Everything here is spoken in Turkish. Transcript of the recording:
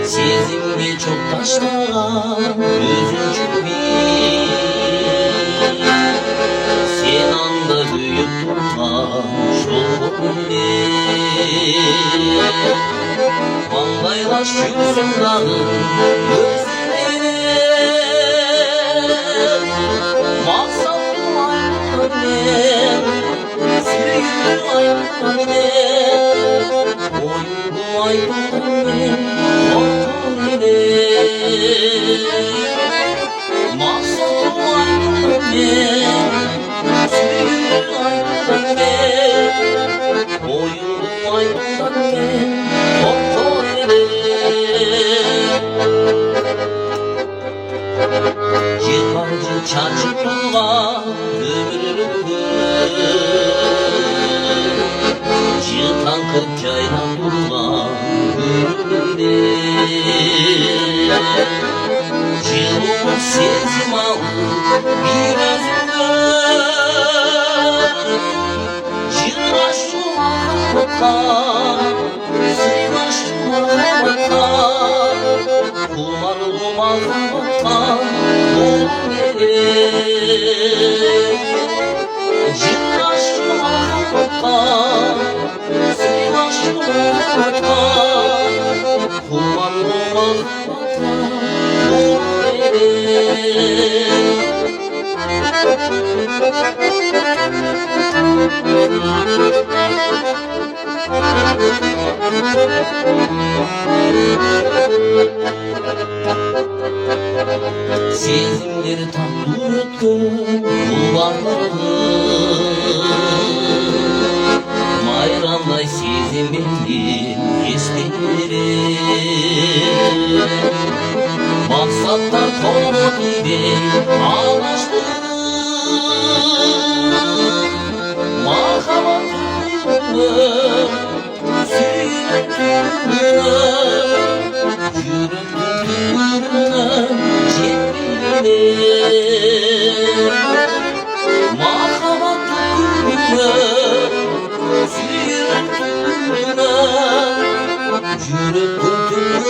Sizimle çok taşlar üzücü bir sen anda büyük tutmaş oldu Vallahi şürsün dağın gözüne Maksatlı ayaklarım Sürüyü ayaklarım Oyunlu ayaklarım Ortalığı Maksatlı ayaklarım Sürüyü ayaklarım Oyunlu ayaklarım Yıllarca çarşıklığa Çıtan kırkayla durulan Yılımın sezim aldı bir özümde Yıllaştım ahmakta Sıylaştım ahmakta Kumarlım ahmakta Yıllaştım ahmakta Sıylaştım ahmakta Kumarlım ahmakta Sezimleri tatlı unuttum Kulvarlarım Mayramday sezim benim hislerim Maksatlar konu gibi ağlaştı Mahabatımı sürüntümü Yürüntümü Mahabatımı sürüntümü Yürüntümü